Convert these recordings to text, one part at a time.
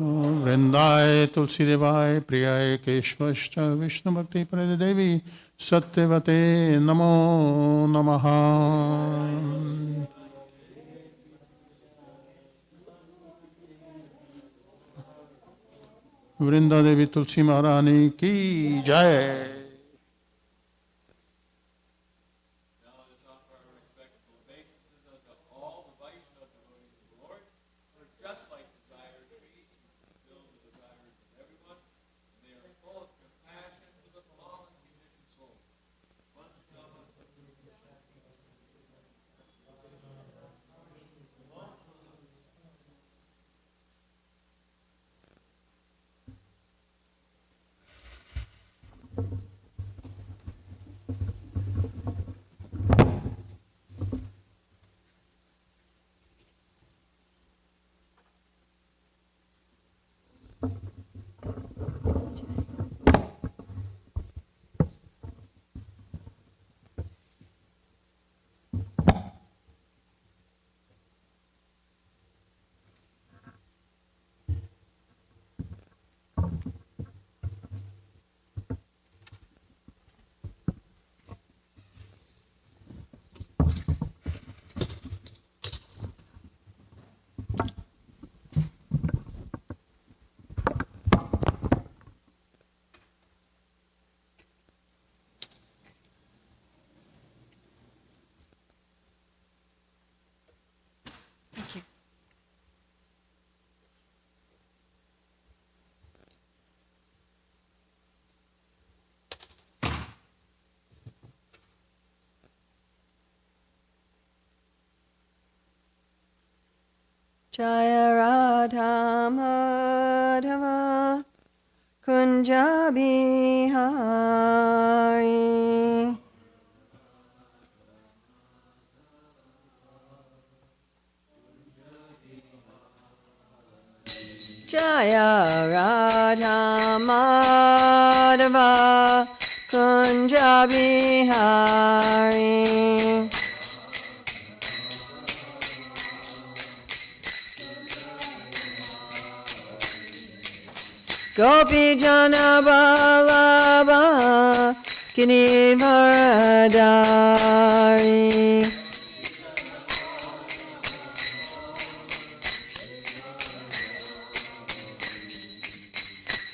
वृंदाय तुलसी देवाय प्रियाय केशवश्च विष्णु भक्ति प्रद देवी सत्यवते नमो नमः। वृंदा देवी तुलसी महारानी की जय। Jaya Radha Madhava Kunja Bihari Jaya Radha Madhava Kunja Bihari Gopi Jana Vallabha Girivaradari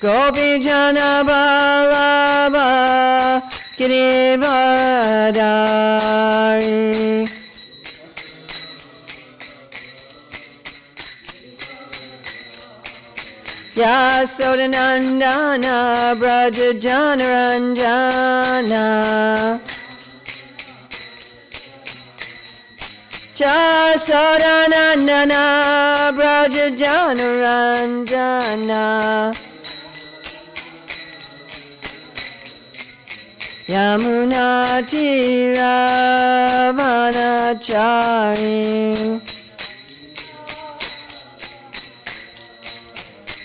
Gopi Jana Vallabha Girivaradari Yasodanandana Braja Janaranjana Yasodanandana Braja Janaranjana Yamuna Tiravanachari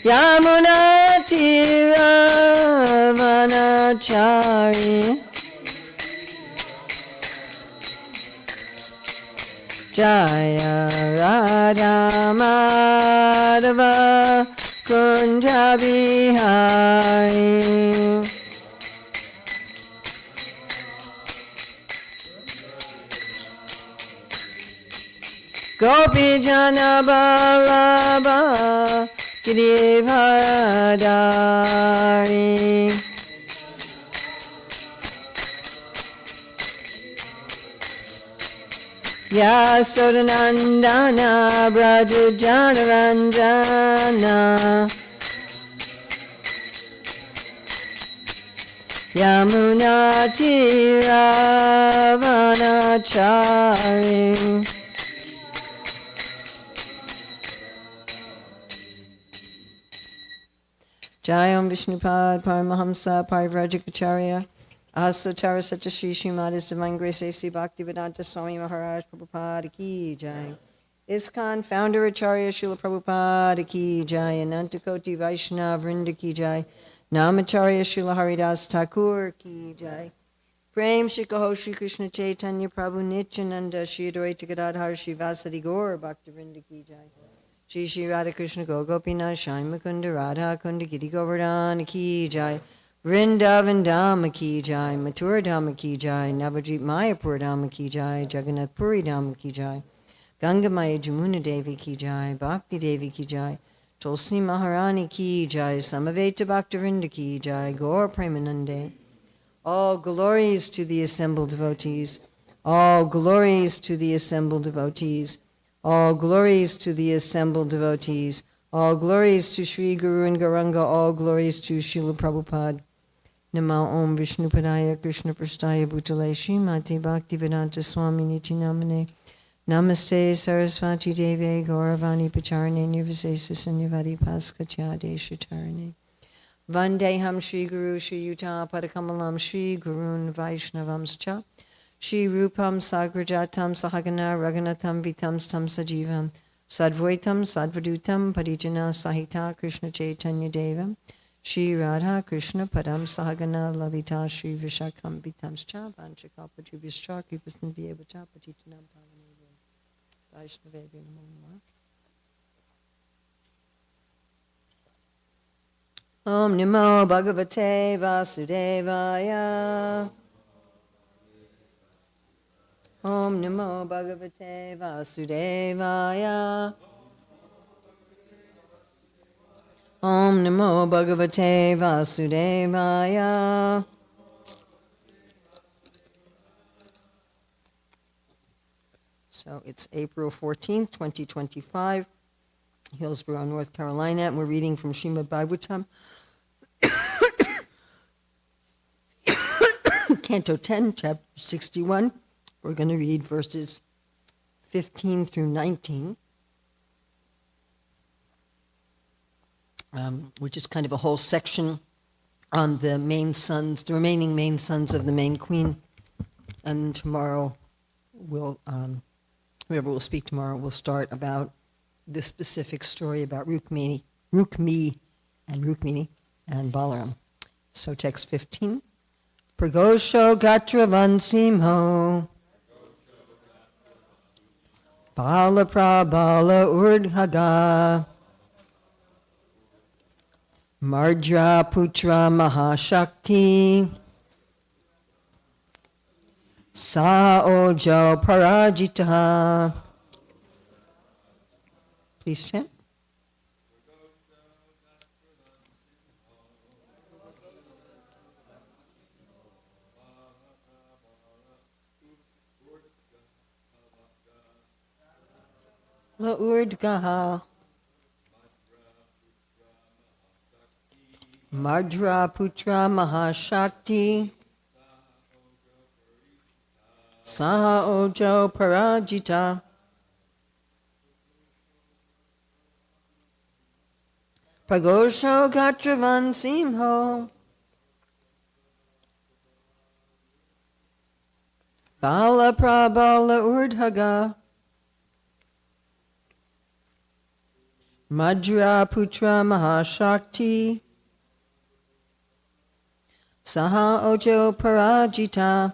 Yamuna Tiravanachari Jaya Radha Madhava Kunja Bihari Gopi Jana Vallabha Girivaradari Yasodanandana Braja Janaranjana Yamuna Tiravanachari Jayam Vishnupad Paramahamsa Parivrajikacharya Ahasotara Satyashri Srimad His Divine Grace A.C. Bhaktivedanta Swami Maharaj Prabhupada Ki Jai ISKCON Founder Acharya Srila Prabhupada Ki Jai Anantakoti Vaishnava Vrinda Ki Jai Namacharya Srila Haridas Thakur Ki Jai Prem Shri Kaho Shri Krishna Chaitanya Prabhu Nityananda Shri Advaita Gadadhar Shri Vasadi Gaur Bhaktivinoda Ki Jai Shri Shri Radha Krishna Gopinath Shai Mukunda Radha Kunda Giri Govardhan Ki Jai, Vrindavan Dhama Ki Jai, Mathura Dhama Ki Jai, Navadvip Mayapur Dhama Ki Jai, Jagannath Puri Dhama Ki Jai, Ganga Maya Jamuna Devi Ki Jai, Bhakti Devi Ki Jai, Tulsi Maharani Ki Jai, Samaveta Bhaktavinda Ki Jai, Gaur Premanande. All glories to the assembled devotees. All glories to the assembled devotees. All glories to the assembled devotees. All glories to Sri Guru and Gauranga. All glories to Srila Prabhupada. Namo Om Vishnupadaya Krishna Prastaya Bhutale Srimati Bhaktivedanta Swami Niti Namane. Namaste Sarasvati Devi Gauravani Pacharane Nirvisesa Sanyavadi Paskatyade Shatarane. Vandeham Shri Guru Shri Yuta Padakamalam Shri Gurun Vaishnavamscha Shri Rupam Sagrajatam Sahagana Raghunatham Vitam Stam Sajivam Sadvaitam Sadvadutam Parijana Sahita Krishna Chaitanya Devam Shri Radha Krishna Padam Sahagana Lalita Shri Vishakam Vitamscha Vanchakapajubhischa Kripastan Vyevata Patitanam Pavaneva Vaishnavevi Namo Namah. Om Namo Bhagavate Vasudevaya. Om Namo Bhagavate Vasudevaya. Om Namo Bhagavate Vasudevaya. So it's April 14th, 2025. Hillsborough, North Carolina, and we're reading from Srimad Bhagavatam, Canto 10, Chapter 61. We're going to read verses 15 through 19, which is kind of a whole section on the main sons, the remaining main sons of the main queen. And tomorrow, whoever will speak tomorrow will start about this specific story about Rukmini and Balaram. So text 15. Pragosho Gatravan Simho Bala Prabala Urdhaga Mardra Putra Mahashakti Sa Ojo Parajita. Please chant. La Urdgaha Madra Putra Mahashakti Saha Ojo Parajita Pragosho Gatravan Simho Bala Prabala Urdhaga Madhya Putra Mahashakti Saha Ojo Parajita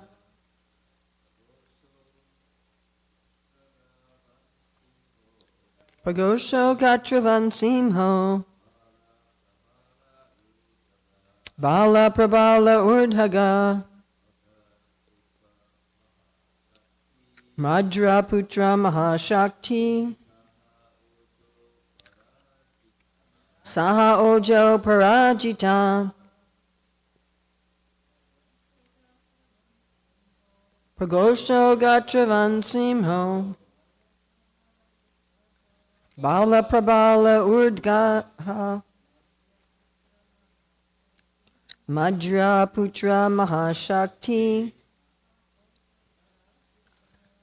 Pragosho Gatravan Simho Bala Prabala Urdhaga Madhya Putra Mahashakti Saha Ojo Parajita Pragosho Gatravan Simho Bala Prabala Urdgaha Madhya Putra Mahashakti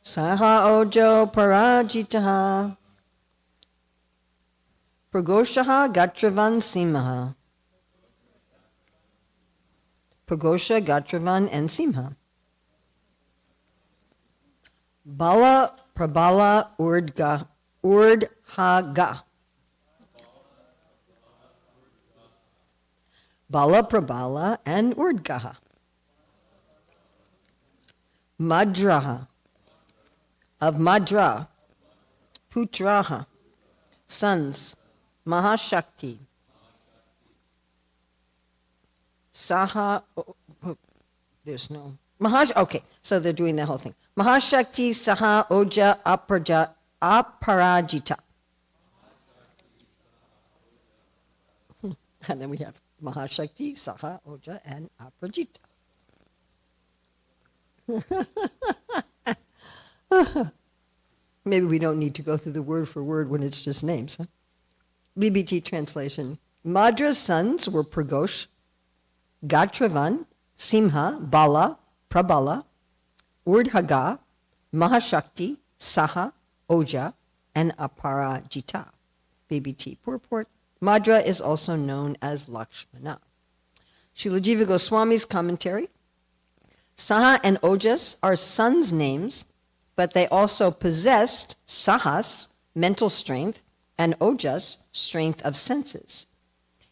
Saha Ojo Parajita Pragoshaha Gatravan Simha. Pragosha, Gatravan, and Simha. Bala, Prabala, Urdhaga. Bala, Prabala, and Urdgaha. Madraha, of Madra, Putraha, Sons. Mahashakti. Saha. There's no. Okay, so they're doing that whole thing. Mahashakti Saha Oja Aparajita. And then we have Mahashakti, Saha, Oja, and Aparajita. Maybe we don't need to go through the word for word when it's just names. Huh? BBT translation. Madra's sons were Pragosh, Gatravan, Simha, Bala, Prabala, Urdhaga, Mahashakti, Saha, Oja, and Aparajita. BBT purport. Madra is also known as Lakshmana. Srila Jiva Goswami's commentary. Saha and Ojas are sons' names, but they also possessed Sahas, mental strength, and Ojas, strength of senses.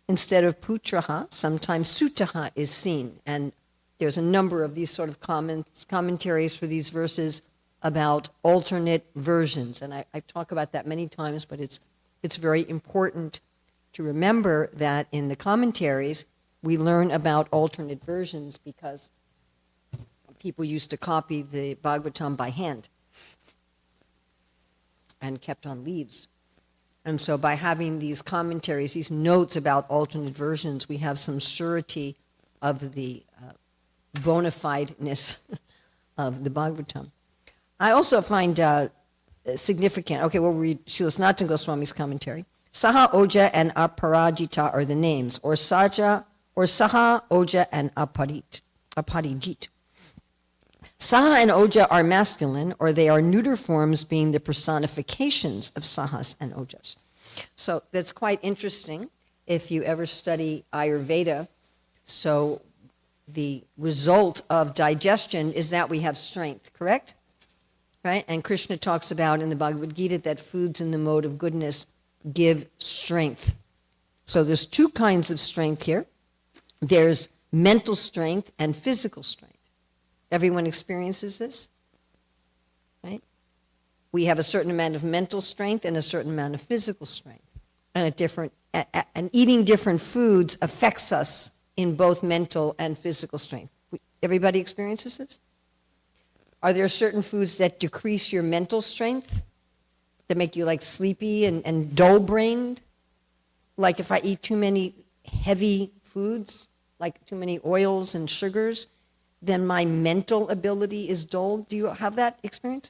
Instead of Putraha, sometimes Sutaha is seen, and there's a number of these sort of commentaries for these verses about alternate versions, and I've talked about that many times, but it's very important to remember that in the commentaries we learn about alternate versions because people used to copy the Bhagavatam by hand and kept on leaves. And so by having these commentaries, these notes about alternate versions, we have some surety of the bona fideness of the Bhagavatam. I also find significant, okay, we'll read Srila Sanatana Goswami's commentary. Saha, Oja, and Aparajita are the names, or Saha, Oja, and Aparijit. Saha and Oja are masculine, or they are neuter forms being the personifications of Sahas and Ojas. So that's quite interesting if you ever study Ayurveda. So the result of digestion is that we have strength, correct? Right? And Krishna talks about in the Bhagavad Gita that foods in the mode of goodness give strength. So there's two kinds of strength here. There's mental strength and physical strength. Everyone experiences this, right? We have a certain amount of mental strength and a certain amount of physical strength. And eating different foods affects us in both mental and physical strength. Everybody experiences this? Are there certain foods that decrease your mental strength, that make you like sleepy and dull-brained? Like if I eat too many heavy foods, like too many oils and sugars, then my mental ability is dull. Do you have that experience?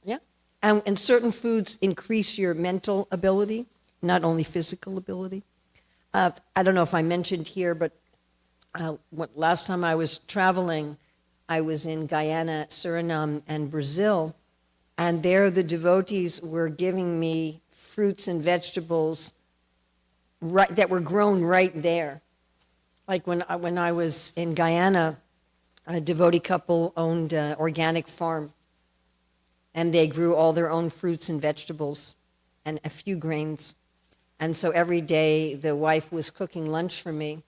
Yeah? And certain foods increase your mental ability, not only physical ability. I don't know if I mentioned here, but last time I was traveling, I was in Guyana, Suriname, and Brazil, and there the devotees were giving me fruits and vegetables that were grown right there. Like when I was in Guyana, a devotee couple owned an organic farm, and they grew all their own fruits and vegetables and a few grains. And so every day the wife was cooking lunch for me.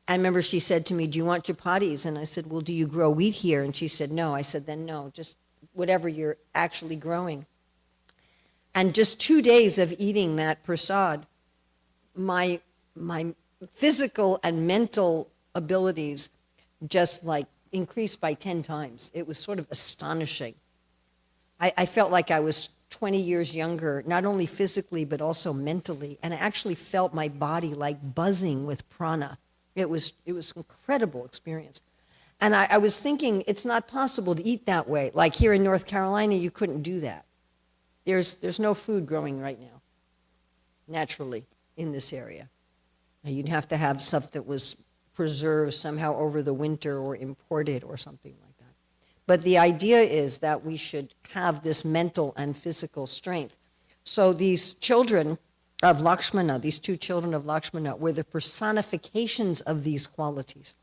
I remember she said to me, "Do you want chapatis?" And I said, "Well, do you grow wheat here?" And she said, "No." I said, "Then no, just whatever you're actually growing." And just 2 days of eating that prasad, my physical and mental abilities just like increased by 10 times. It was sort of astonishing. I felt like I was 20 years younger, not only physically, but also mentally. And I actually felt my body like buzzing with prana. It was an incredible experience. And I was thinking, it's not possible to eat that way. Like here in North Carolina, you couldn't do that. There's no food growing right now, naturally, in this area. You'd have to have stuff that was preserved somehow over the winter or imported or something like that. But the idea is that we should have this mental and physical strength. So these children of Lakshmana, these two children of Lakshmana, were the personifications of these qualities.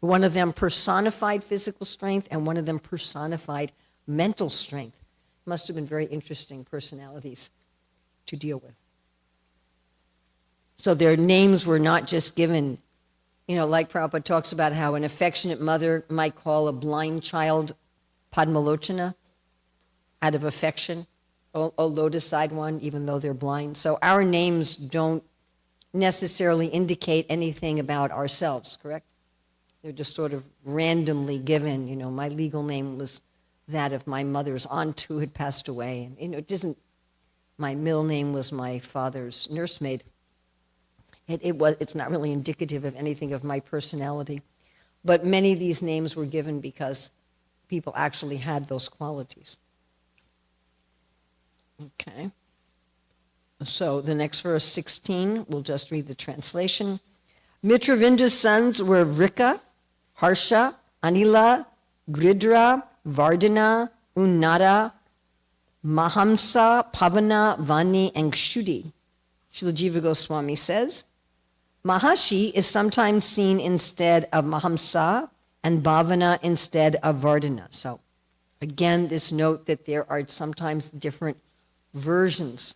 One of them personified physical strength, and one of them personified mental strength. Must have been very interesting personalities to deal with. So their names were not just given, like Prabhupada talks about how an affectionate mother might call a blind child Padmalochana out of affection. a lotus-eyed one, even though they're blind. So our names don't necessarily indicate anything about ourselves, correct? They're just sort of randomly given. You know, my legal name was that of my mother's aunt who had passed away. And, you know, my middle name was my father's nursemaid. It's not really indicative of anything of my personality. But many of these names were given because people actually had those qualities. Okay. So the next verse, 16, we'll just read the translation. Mitravinda's sons were Vrika, Harsha, Anila, Gridra, Vardhana, Unnada, Mahamsa, Pavana, Vani, and Kshudi. Srila Jiva Goswami says, Mahashi is sometimes seen instead of Mahamsa and Bhavana instead of Vardhana. So again, this note that there are sometimes different versions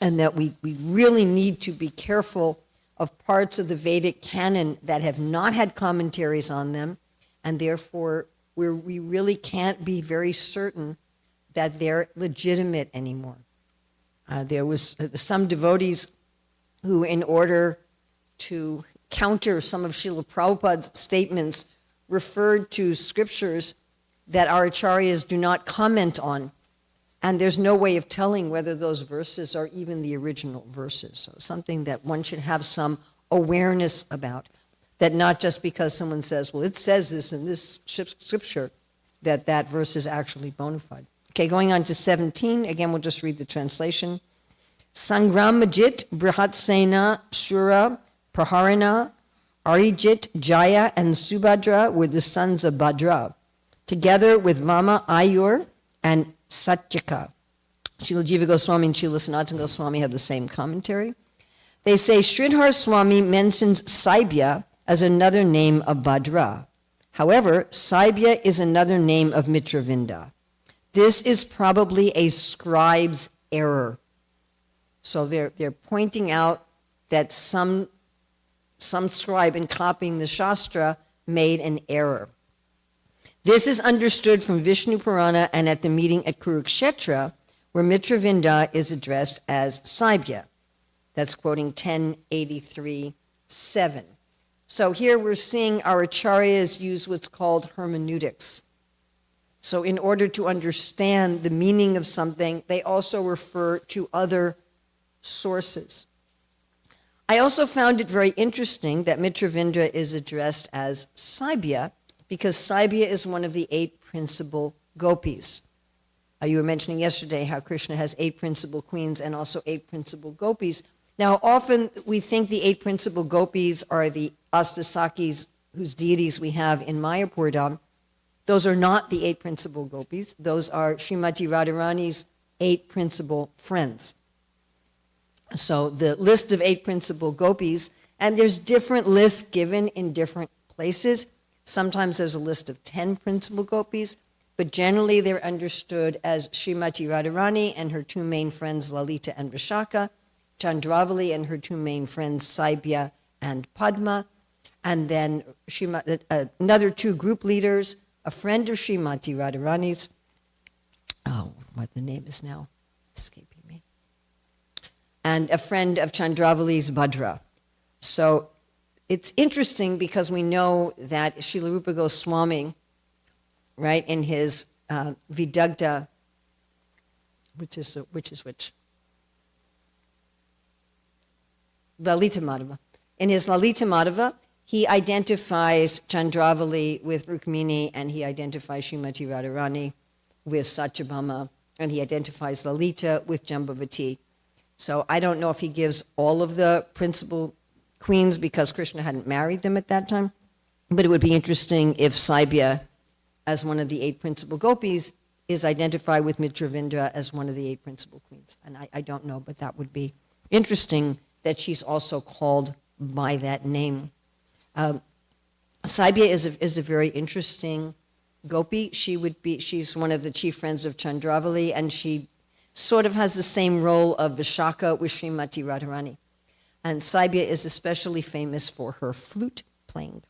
and that we really need to be careful of parts of the Vedic canon that have not had commentaries on them, and therefore we really can't be very certain that they're legitimate anymore. There was some devotees who, in order to counter some of Srila Prabhupada's statements, referred to scriptures that our acharyas do not comment on, and there's no way of telling whether those verses are even the original verses. So something that one should have some awareness about, that not just because someone says, well, it says this in this scripture, that verse is actually bona fide. Okay, going on to 17, again, we'll just read the translation. Sangramajit, Brihatsena, Shura, Praharana, Arijit, Jaya, and Subhadra were the sons of Bhadra, together with Vama, Ayur, and Satyaka. Srila Jiva Goswami and Srila Sanatana Goswami have the same commentary. They say Sridhar Swami mentions Saibya as another name of Bhadra. However, Saibya is another name of Mitravinda. This is probably a scribe's error. So they're pointing out that some scribe in copying the Shastra made an error. This is understood from Vishnu Purana and at the meeting at Kurukshetra, where Mitravinda is addressed as Saibya. That's quoting 1083:7. So here we're seeing our acharyas use what's called hermeneutics. So in order to understand the meaning of something, they also refer to other sources. I also found it very interesting that Mitravinda is addressed as Saibya, because Saibya is one of the 8 principal gopis. You were mentioning yesterday how Krishna has 8 principal queens and also 8 principal gopis. Now, often we think the 8 principal gopis are the Astasakis, whose deities we have in Mayapurdam. Those are not the 8 principal gopis. Those are Srimati Radharani's 8 principal friends. So the list of 8 principal gopis, and there's different lists given in different places. Sometimes there's a list of 10 principal gopis, but generally they're understood as Srimati Radharani and her 2 main friends, Lalita and Vishaka, Chandravali and her 2 main friends, Saibya and Padma, and then another 2 group leaders, a friend of Srimati Radharani's, what the name is now escaping me, and a friend of Chandravali's, Bhadra. So it's interesting because we know that Srila Rupa Goswami, right, in his Vidagdha, which? Lalita Madhava. In his Lalita Madhava, he identifies Chandravali with Rukmini, and he identifies Srimati Radharani with Satyabhama, and he identifies Lalita with Jambavati. So I don't know if he gives all of the principal queens because Krishna hadn't married them at that time, but it would be interesting if Saibya, as one of the 8 principal gopis, is identified with Mitravinda as one of the 8 principal queens. And I don't know, but that would be interesting that she's also called by that name. Saibya is a very interesting gopi. She's one of the chief friends of Chandravali, and she sort of has the same role of Vishaka with Srimati Radharani. And Saibya is especially famous for her flute playing.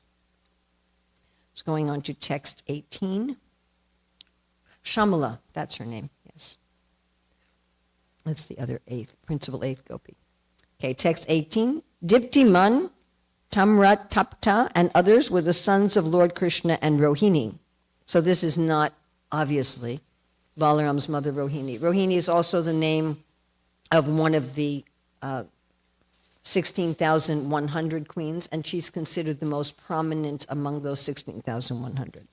It's going on to text 18. Shamala, that's her name, yes. That's the other principal eighth gopi. Okay, text 18. Dipti Man, Tamrat Tapta, and others were the sons of Lord Krishna and Rohini. So this is not, obviously, Balaram's mother Rohini. Rohini is also the name of one of the 16,100 queens, and she's considered the most prominent among those 16,100.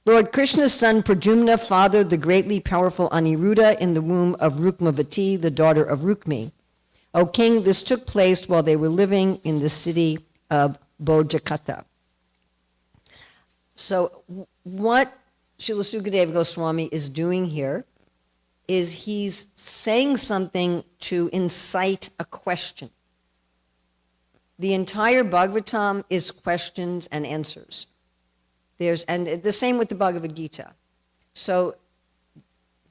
Lord Krishna's son Pradyumna fathered the greatly powerful Aniruddha in the womb of Rukmavati, the daughter of Rukmi. O king, this took place while they were living in the city of Bojakata. So what Srila Sukadeva Goswami is doing here is he's saying something to incite a question. The entire Bhagavatam is questions and answers. And the same with the Bhagavad Gita. So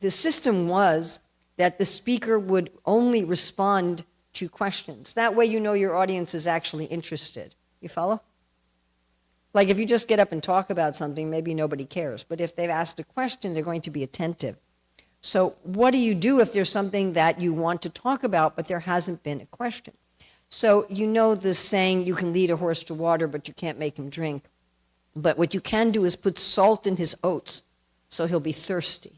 the system was that the speaker would only respond to questions. That way you know your audience is actually interested. You follow? Like if you just get up and talk about something, maybe nobody cares. But if they've asked a question, they're going to be attentive. So what do you do if there's something that you want to talk about, but there hasn't been a question? So you know the saying, you can lead a horse to water, but you can't make him drink. But what you can do is put salt in his oats, so he'll be thirsty.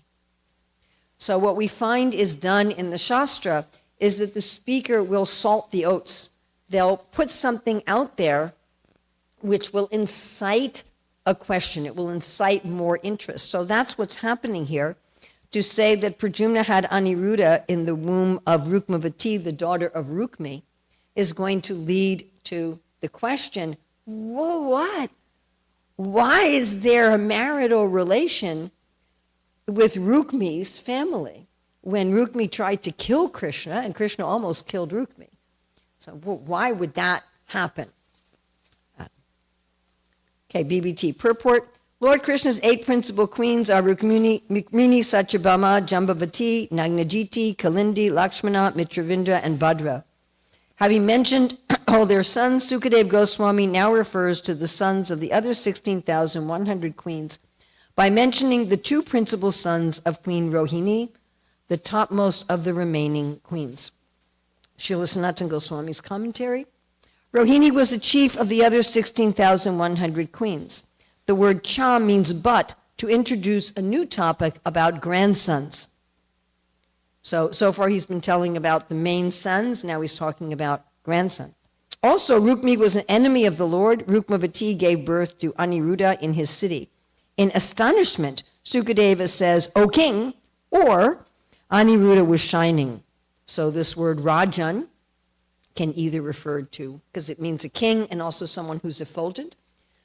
So what we find is done in the Shastra is that the speaker will salt the oats. They'll put something out there which will incite a question. It will incite more interest. So that's what's happening here. To say that Pradyumna had Aniruddha in the womb of Rukmavati, the daughter of Rukmi, is going to lead to the question, whoa, what? Why is there a marital relation with Rukmi's family when Rukmi tried to kill Krishna and Krishna almost killed Rukmi? So why would that happen? Okay, BBT purport. Lord Krishna's 8 principal queens are Rukmini, Satyabhama, Jambavati, Nagnajiti, Kalindi, Lakshmana, Mitravinda, and Bhadra. Having mentioned all their sons, Sukadeva Goswami now refers to the sons of the other 16,100 queens by mentioning the 2 principal sons of Queen Rohini, the topmost of the remaining queens. Srila Sanatana Goswami's commentary. Rohini was the chief of the other 16,100 queens. The word cha means but, to introduce a new topic about grandsons. So far he's been telling about the main sons, now he's talking about grandson. Also, Rukmi was an enemy of the Lord. Rukmavati gave birth to Aniruddha in his city. In astonishment, Sukadeva says, O king, or Aniruddha was shining. So this word Rajan can either refer to, because it means a king and also someone who's effulgent.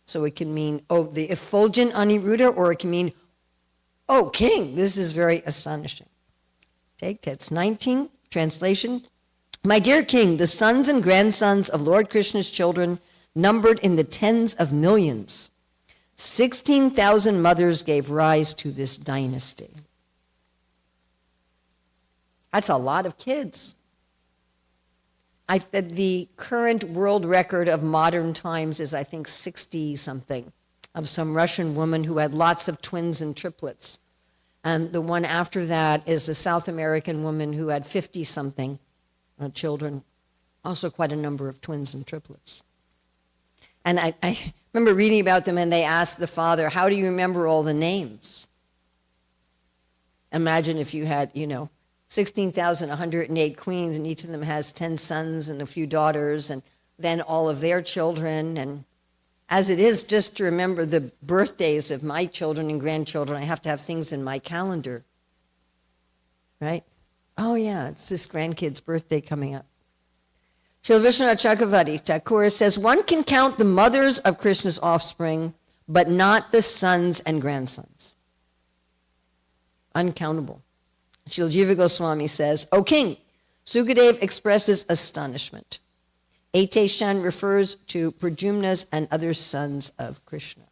So it can mean, oh, the effulgent Aniruddha, or it can mean, oh, king, this is very astonishing. Take text 19, translation. My dear king, the sons and grandsons of Lord Krishna's children numbered in the tens of millions. 16,000 mothers gave rise to this dynasty. That's a lot of kids. The current world record of modern times is, I think, 60-something, of some Russian woman who had lots of twins and triplets. And the one after that is a South American woman who had 50-something children, also quite a number of twins and triplets. And I remember reading about them, and they asked the father, how do you remember all the names? Imagine if you had, 16,108 queens, and each of them has 10 sons and a few daughters, and then all of their children. And as it is, just to remember the birthdays of my children and grandchildren, I have to have things in my calendar, right? Oh yeah, it's this grandkid's birthday coming up. Srila Vishwanath Chakravarti Thakur says, one can count the mothers of Krishna's offspring, but not the sons and grandsons. Uncountable. Srila Jiva Goswami says, O king, Sukadeva expresses astonishment. Eteshan refers to Pradyumna's and other sons of Krishna.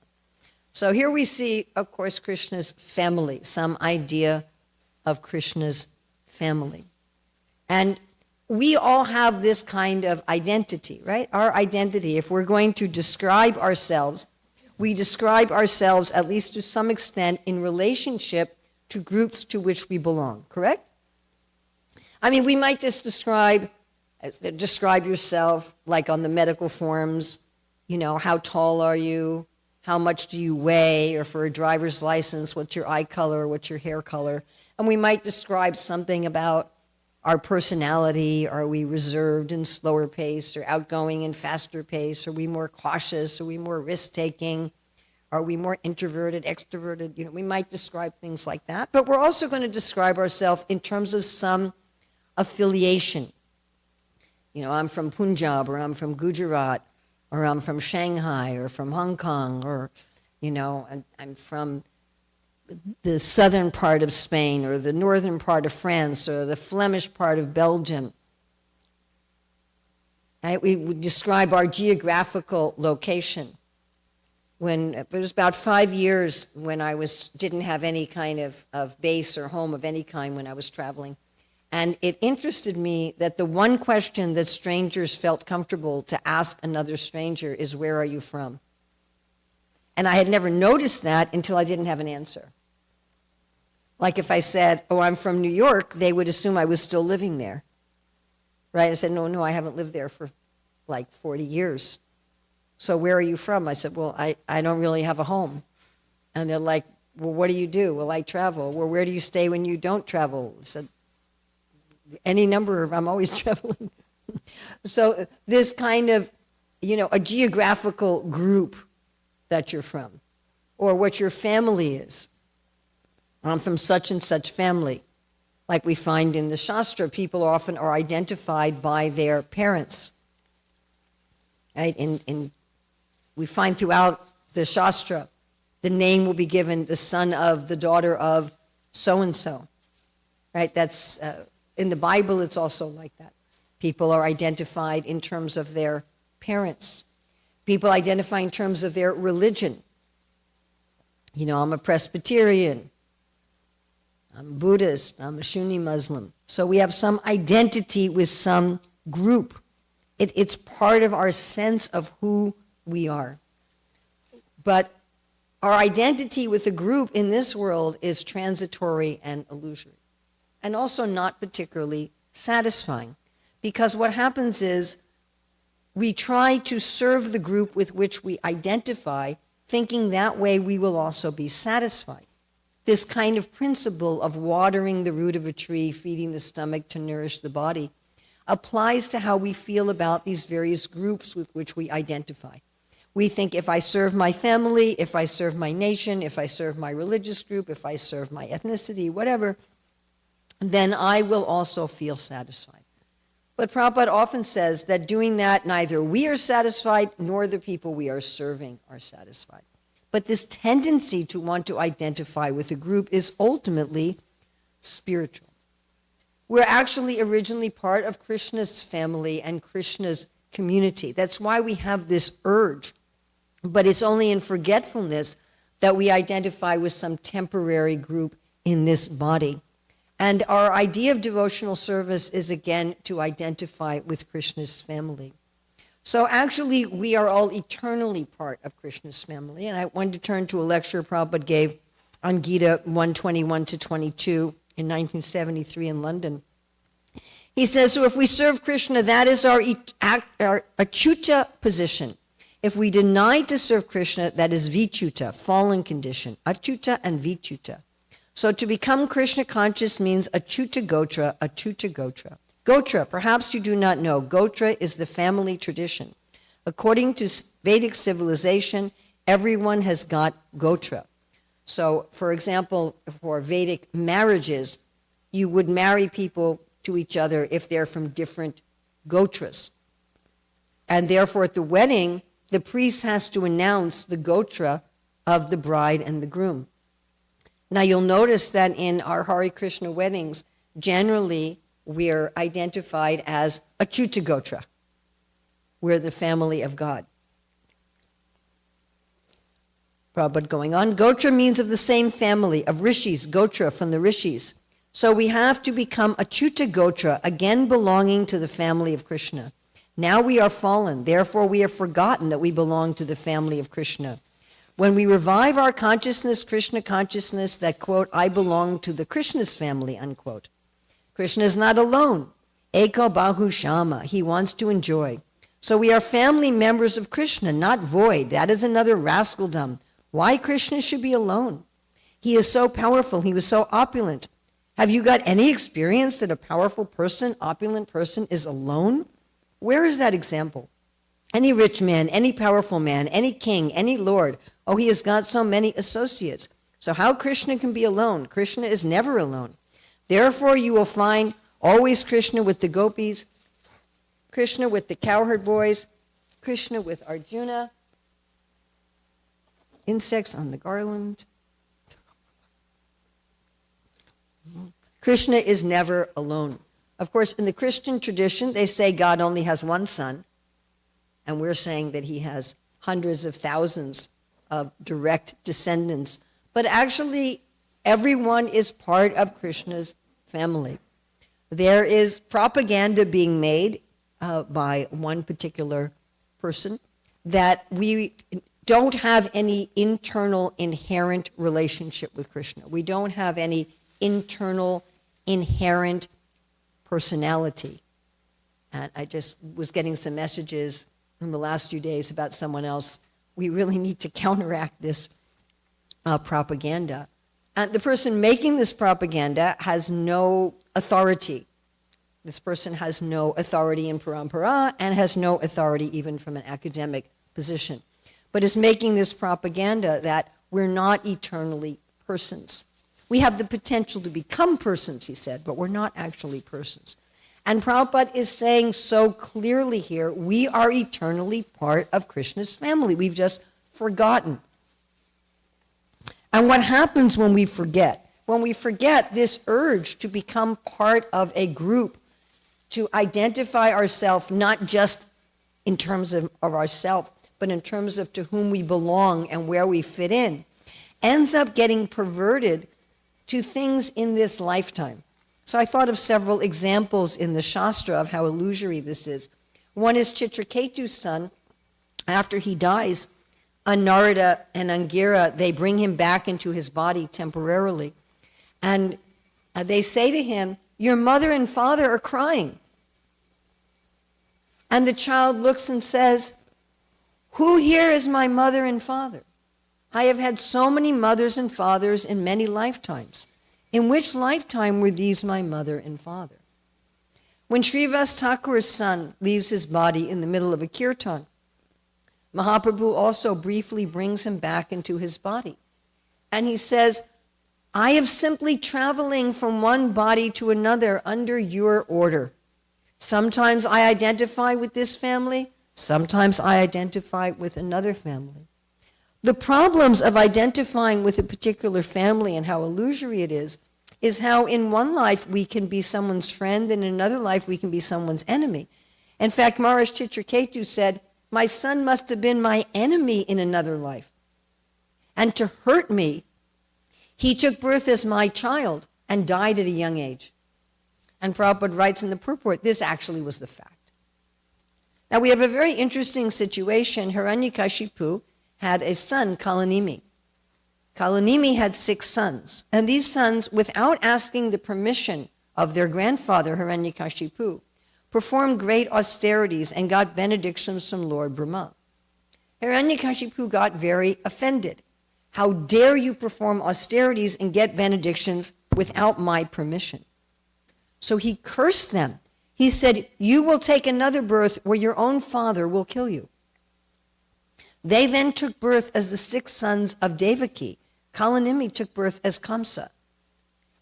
So here we see, of course, Krishna's family, some idea of Krishna's family. And we all have this kind of identity, right? Our identity, if we're going to describe ourselves, we describe ourselves, at least to some extent, in relationship to groups to which we belong, correct? I mean, we might just describe yourself, like on the medical forms, how tall are you? How much do you weigh? Or for a driver's license, what's your eye color? What's your hair color? And we might describe something about our personality. Are we reserved and slower paced, or outgoing and faster paced? Are we more cautious? Are we more risk-taking? Are we more introverted, extroverted? We might describe things like that. But we're also going to describe ourselves in terms of some affiliation. I'm from Punjab, or I'm from Gujarat, or I'm from Shanghai, or from Hong Kong, or, I'm from the southern part of Spain, or the northern part of France, or the Flemish part of Belgium. Right? We would describe our geographical location. When it was about 5 years when I didn't have any kind of base or home of any kind when I was traveling. And it interested me that the one question that strangers felt comfortable to ask another stranger is, where are you from? And I had never noticed that until I didn't have an answer. Like if I said, oh, I'm from New York, they would assume I was still living there. Right? I said, no, I haven't lived there for like 40 years. So where are you from? I said, well, I don't really have a home. And they're like, well, what do you do? Well, I travel. Well, where do you stay when you don't travel? I said, any number of, I'm always traveling. So this kind of, a geographical group that you're from, or what your family is. I'm from such and such family. Like we find in the Shastra, people often are identified by their parents. Right? We find throughout the Shastra, the name will be given the son of, the daughter of so-and-so. Right? That's, in the Bible, it's also like that. People are identified in terms of their parents. People identify in terms of their religion. I'm a Presbyterian. I'm Buddhist. I'm a Sunni Muslim. So we have some identity with some group. It's part of our sense of who we are. But our identity with a group in this world is transitory and illusory, and also not particularly satisfying. Because what happens is we try to serve the group with which we identify, thinking that way we will also be satisfied. This kind of principle of watering the root of a tree, feeding the stomach to nourish the body, applies to how we feel about these various groups with which we identify. We think, if I serve my family, if I serve my nation, if I serve my religious group, if I serve my ethnicity, whatever, then I will also feel satisfied. But Prabhupada often says that doing that, neither we are satisfied nor the people we are serving are satisfied. But this tendency to want to identify with a group is ultimately spiritual. We're actually originally part of Krishna's family and Krishna's community. That's why we have this urge. But it's only in forgetfulness that we identify with some temporary group in this body. And our idea of devotional service is, again, to identify with Krishna's family. So actually, we are all eternally part of Krishna's family. And I wanted to turn to a lecture Prabhupada gave on Gita 121 to 22 in 1973 in London. He says, so if we serve Krishna, that is our achyuta position. If we deny to serve Krishna, that is vichuta, fallen condition, achyuta and vichuta. So to become Krishna conscious means achyuta gotra, achyuta gotra. Gotra, perhaps you do not know, gotra is the family tradition. According to Vedic civilization, everyone has got gotra. So, for example, for Vedic marriages, you would marry people to each other if they're from different gotras. And therefore, at the wedding, the priest has to announce the gotra of the bride and the groom. Now, you'll notice that in our Hare Krishna weddings, generally, we're identified as achyuta gotra. We're the family of God. Prabhupada going on, gotra means of the same family, of rishis, gotra from the rishis. So we have to become achyuta gotra, again belonging to the family of Krishna. Now we are fallen, therefore we have forgotten that we belong to the family of Krishna. When we revive our consciousness, Krishna consciousness, that, quote, I belong to the Krishna's family, unquote, Krishna is not alone. Eko bahu shama. He wants to enjoy. So we are family members of Krishna, not void. That is another rascaldom. Why Krishna should be alone? He is so powerful. He was so opulent. Have you got any experience that a powerful person, opulent person, is alone? Where is that example? Any rich man, any powerful man, any king, any lord, oh, he has got so many associates. So how Krishna can be alone? Krishna is never alone. Therefore, you will find always Krishna with the gopis, Krishna with the cowherd boys, Krishna with Arjuna, insects on the garland. Krishna is never alone. Of course, in the Christian tradition, they say God only has one son, and we're saying that he has hundreds of thousands of direct descendants. But actually, everyone is part of Krishna's family. There is propaganda being made by one particular person that we don't have any internal inherent relationship with Krishna. We don't have any internal inherent personality. And I just was getting some messages in the last few days about someone else. We really need to counteract this propaganda. And the person making this propaganda has no authority. This person has no authority in parampara and has no authority even from an academic position, but is making this propaganda that we're not eternally persons. We have the potential to become persons, he said, but we're not actually persons. And Prabhupada is saying so clearly here, we are eternally part of Krishna's family. We've just forgotten. And what happens when we forget? When we forget this urge to become part of a group, to identify ourselves not just in terms of ourselves, but in terms of to whom we belong and where we fit in, ends up getting perverted to things in this lifetime. So I thought of several examples in the Shastra of how illusory this is. One is Chitraketu's son. After he dies, Narada and Angira, they bring him back into his body temporarily. And they say to him, your mother and father are crying. And the child looks and says, who here is my mother and father? I have had so many mothers and fathers in many lifetimes. In which lifetime were these my mother and father? When Srivas Thakur's son leaves his body in the middle of a kirtan, Mahaprabhu also briefly brings him back into his body. And he says, I am simply traveling from one body to another under your order. Sometimes I identify with this family, sometimes I identify with another family. The problems of identifying with a particular family and how illusory it is how in one life we can be someone's friend, and in another life we can be someone's enemy. In fact, Maharaj Chitraketu said, my son must have been my enemy in another life. And to hurt me, he took birth as my child and died at a young age. And Prabhupada writes in the purport, this actually was the fact. Now we have a very interesting situation. Hiranyakashipu had a son, Kalanimi. Kalanimi had 6 sons, and these sons, without asking the permission of their grandfather, Hiranyakashipu, performed great austerities and got benedictions from Lord Brahma. Hiranyakashipu got very offended. How dare you perform austerities and get benedictions without my permission? So he cursed them. He said, you will take another birth where your own father will kill you. They then took birth as the 6 sons of Devaki. Kalanimi took birth as Kamsa.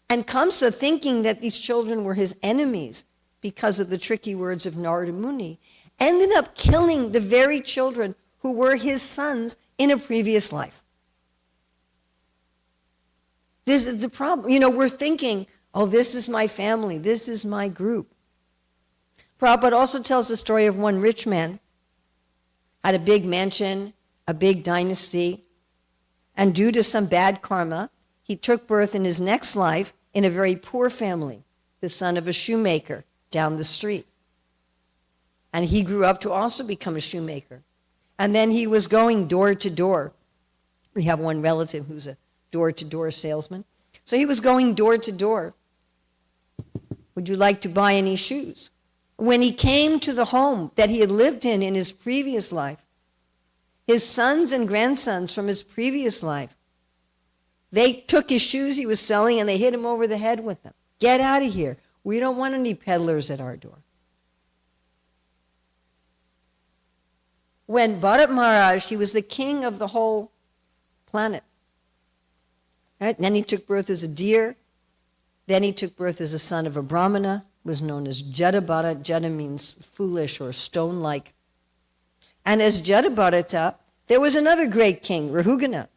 And Kamsa, thinking that these children were his enemies because of the tricky words of Narada Muni, ended up killing the very children who were his sons in a previous life. This is the problem. You know, we're thinking, oh, this is my family, this is my group. Prabhupada also tells the story of one rich man, had a big mansion, a big dynasty, and due to some bad karma, he took birth in his next life in a very poor family, the son of a shoemaker down the street. And he grew up to also become a shoemaker. And then he was going door to door. We have one relative who's a door-to-door salesman. So he was going door to door. Would you like to buy any shoes? When he came to the home that he had lived in his previous life, his sons and grandsons from his previous life, they took his shoes he was selling and they hit him over the head with them. Get out of here. We don't want any peddlers at our door. When Bharat Maharaj, he was the king of the whole planet. Right? Then he took birth as a deer. Then he took birth as a son of a Brahmana, was known as Jadabharata. Jada means foolish or stone-like. And as Jadabharata, there was another great king, Rahugana.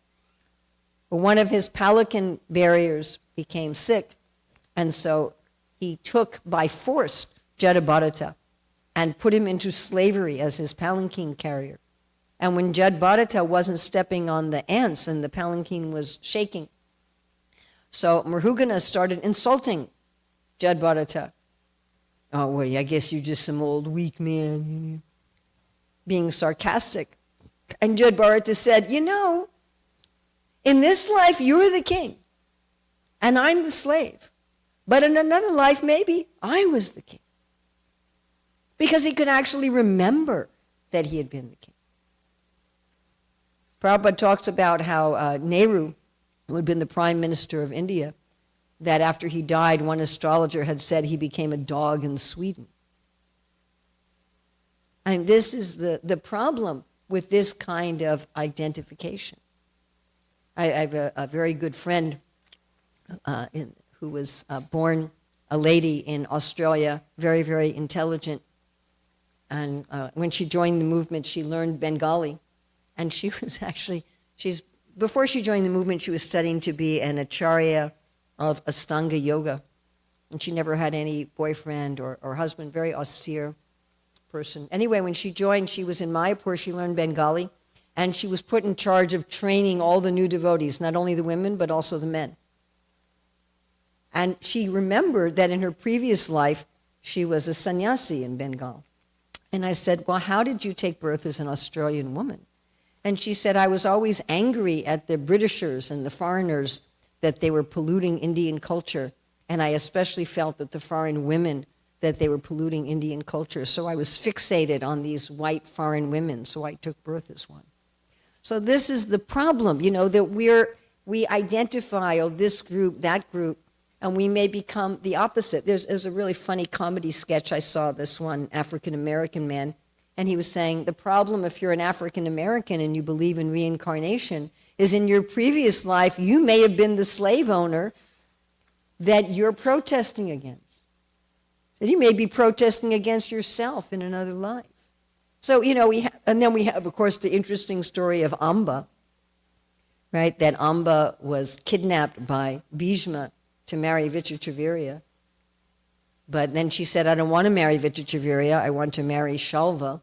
One of his palanquin barriers became sick, and so he took by force Jadabharata and put him into slavery as his palanquin carrier. And when Jadabharata wasn't stepping on the ants and the palanquin was shaking, so Rahugana started insulting Jadabharata. Oh, well, I guess you're just some old weak man, being sarcastic. And Jadabharata said, you know, in this life you're the king and I'm the slave. But in another life, maybe I was the king. Because he could actually remember that he had been the king. Prabhupada talks about how Nehru, who had been the prime minister of India, that after he died, one astrologer had said he became a dog in Sweden. And this is the problem with this kind of identification. I have a very good friend who was born a lady in Australia, very, very intelligent. And when she joined the movement, she learned Bengali. And she was actually, before she joined the movement, she was studying to be an acharya of Ashtanga yoga. And she never had any boyfriend or husband, very austere person. Anyway, when she joined, she was in Mayapur, she learned Bengali, and she was put in charge of training all the new devotees, not only the women, but also the men. And she remembered that in her previous life, she was a sannyasi in Bengal. And I said, well, how did you take birth as an Australian woman? And she said, I was always angry at the Britishers and the foreigners that they were polluting Indian culture. And I especially felt that the foreign women, that they were polluting Indian culture. So I was fixated on these white foreign women, so I took birth as one. So this is the problem, that we identify, this group, that group, and we may become the opposite. There's a really funny comedy sketch I saw, this one African-American man, and he was saying, the problem if you're an African-American and you believe in reincarnation is in your previous life, you may have been the slave owner that you're protesting against. So you may be protesting against yourself in another life. So, and then we have, of course, the interesting story of Amba, right? That Amba was kidnapped by Bhishma to marry Vichitravirya. But then she said, I don't want to marry Vichitravirya, I want to marry Shalva.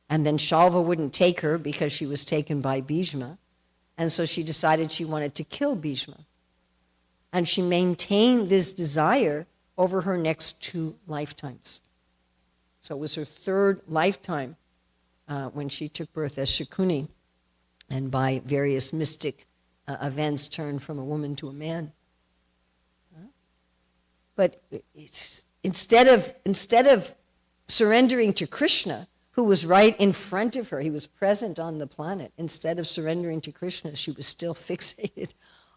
And then Shalva wouldn't take her because she was taken by Bhishma. And so she decided she wanted to kill Bhishma. And she maintained this desire over her next 2 lifetimes. So it was her 3rd lifetime when she took birth as Shakuni, and by various mystic events turned from a woman to a man. But instead of surrendering to Krishna, who was right in front of her, he was present on the planet, instead of surrendering to Krishna, she was still fixated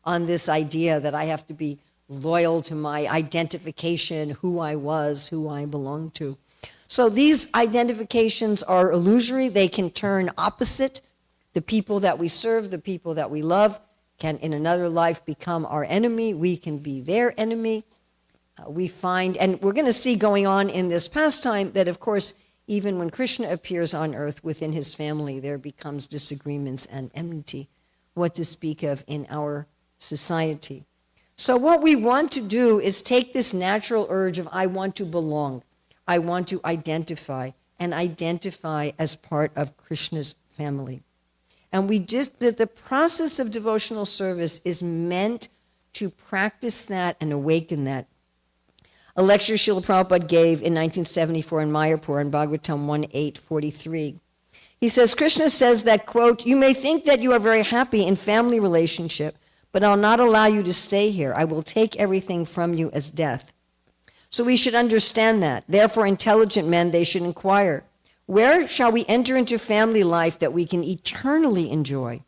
on this idea that I have to be loyal to my identification, who I was, who I belonged to. So these identifications are illusory. They can turn opposite. The people that we serve, the people that we love, can in another life become our enemy. We can be their enemy. We find, and we're going to see going on in this pastime, that of course, even when Krishna appears on earth within his family, there becomes disagreements and enmity, what to speak of in our society. So what we want to do is take this natural urge of I want to belong, I want to identify, and identify as part of Krishna's family. And the process of devotional service is meant to practice that and awaken that. A lecture Srila Prabhupada gave in 1974 in Mayapur on Bhagavatam 1.8.43. He says, Krishna says that, quote, you may think that you are very happy in family relationship, but I'll not allow you to stay here. I will take everything from you as death. So we should understand that. Therefore, intelligent men, they should inquire, where shall we enter into family life that we can eternally enjoy?